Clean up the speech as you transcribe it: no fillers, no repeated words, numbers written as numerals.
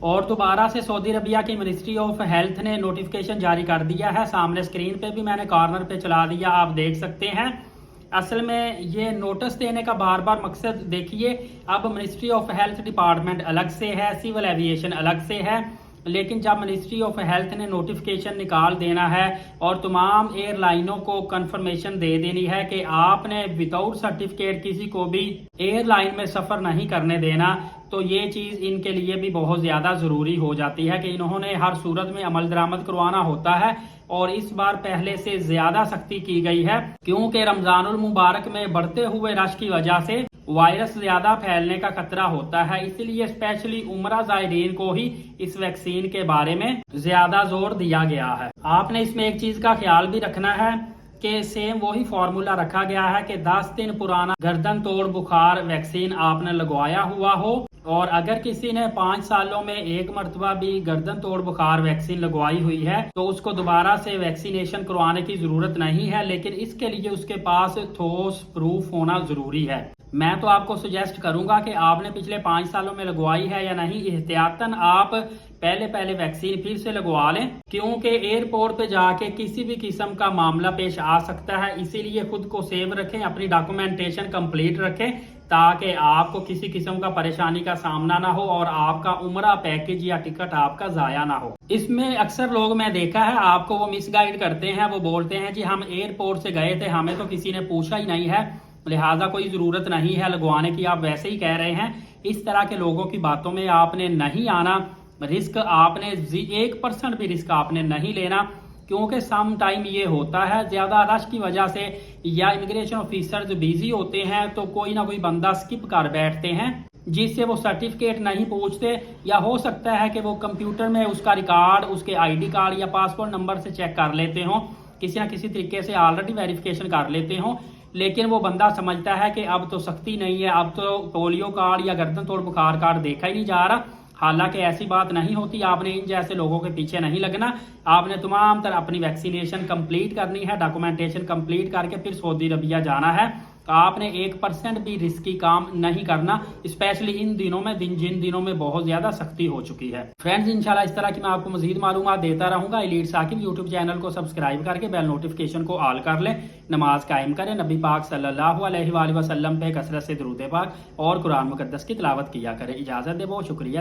اور دوبارہ سے سعودی عربیہ کی منسٹری آف ہیلتھ نے نوٹیفکیشن جاری کر دیا ہے. سامنے اسکرین پہ بھی میں نے کارنر پہ چلا دیا, آپ دیکھ سکتے ہیں. اصل میں یہ نوٹس دینے کا بار بار مقصد دیکھیے, اب منسٹری آف ہیلتھ ڈپارٹمنٹ الگ سے ہے, سول ایویشن الگ سے ہے, لیکن جب منسٹری آف ہیلتھ نے نوٹیفکیشن نکال دینا ہے اور تمام ایئر لائنوں کو کنفرمیشن دے دینی ہے کہ آپ نے وداؤٹ سرٹیفکیٹ کسی کو بھی ایئر لائن میں سفر نہیں کرنے دینا, تو یہ چیز ان کے لیے بھی بہت زیادہ ضروری ہو جاتی ہے کہ انہوں نے ہر صورت میں عمل درآمد کروانا ہوتا ہے. اور اس بار پہلے سے زیادہ سختی کی گئی ہے کیونکہ رمضان المبارک میں بڑھتے ہوئے رش کی وجہ سے وائرس زیادہ پھیلنے کا خطرہ ہوتا ہے. اس لیے اسپیشلی عمرہ زائرین کو ہی اس ویکسین کے بارے میں زیادہ زور دیا گیا ہے. آپ نے اس میں ایک چیز کا خیال بھی رکھنا ہے کہ سیم وہی فارمولا رکھا گیا ہے کہ 10 دن پرانا گردن توڑ بخار ویکسین آپ نے لگوایا ہوا ہو, اور اگر کسی نے 5 سالوں میں ایک مرتبہ بھی گردن توڑ بخار ویکسین لگوائی ہوئی ہے تو اس کو دوبارہ سے ویکسینیشن کروانے کی ضرورت نہیں ہے, لیکن اس کے لیے اس کے پاس ٹھوس پروف ہونا ضروری ہے. میں تو آپ کو سجیسٹ کروں گا کہ آپ نے پچھلے 5 سالوں میں لگوائی ہے یا نہیں, احتیاطاً آپ پہلے ویکسین پھر سے لگوا لیں, کیونکہ ایئرپورٹ پہ جا کے کسی بھی قسم کا معاملہ پیش آ سکتا ہے. اسی لیے خود کو سیو رکھیں, اپنی ڈاکومنٹیشن کمپلیٹ رکھیں تاکہ آپ کو کسی قسم کا پریشانی کا سامنا نہ ہو اور آپ کا عمرہ پیکج یا ٹکٹ آپ کا ضائع نہ ہو. اس میں اکثر لوگ میں دیکھا ہے آپ کو وہ مس گائیڈ کرتے ہیں, وہ بولتے ہیں جی ہم ایئرپورٹ سے گئے تھے, ہمیں تو کسی نے پوچھا ہی نہیں ہے, لہٰذا کوئی ضرورت نہیں ہے لگوانے کی, آپ ویسے ہی کہہ رہے ہیں. اس طرح کے لوگوں کی باتوں میں آپ نے نہیں آنا. رسک آپ نے 1% بھی رسک آپ نے نہیں لینا, کیونکہ سم ٹائم یہ ہوتا ہے زیادہ رش کی وجہ سے یا امیگریشن آفیسرز بیزی ہوتے ہیں تو کوئی نہ کوئی بندہ سکپ کر بیٹھتے ہیں جس سے وہ سرٹیفکیٹ نہیں پوچھتے, یا ہو سکتا ہے کہ وہ کمپیوٹر میں اس کا ریکارڈ اس کے آئی ڈی کارڈ یا پاسپورٹ نمبر سے چیک کر لیتے ہوں, کسی نہ کسی طریقے سے آلریڈی ویریفیکیشن کر لیتے ہوں, لیکن وہ بندہ سمجھتا ہے کہ اب تو سختی نہیں ہے, اب تو پولیو کارڈ یا گردن توڑ بخار کارڈ دیکھا ہی نہیں جا رہا. حالانکہ ایسی بات نہیں ہوتی. آپ نے ان جیسے لوگوں کے پیچھے نہیں لگنا, آپ نے تمام تر اپنی ویکسینیشن کمپلیٹ کرنی ہے, ڈاکومنٹیشن کمپلیٹ کر کے پھر سعودی عربیہ جانا ہے. آپ نے 1% بھی رسکی کام نہیں کرنا, اسپیشلی ان دنوں میں جن دنوں میں بہت زیادہ سختی ہو چکی ہے. فرینڈز انشاءاللہ اس طرح کی میں آپ کو مزید معلومات دیتا رہوں گا. ایلیٹ ثاقب یوٹیوب چینل کو سبسکرائب کر کے بیل نوٹیفکیشن کو آل کر لیں, نماز قائم کریں, نبی پاک صلی اللہ علیہ وآلہ وسلم پہ کثرت سے درود پاک اور قرآن مقدس کی تلاوت کیا کریں. اجازت دے, بہت شکریہ.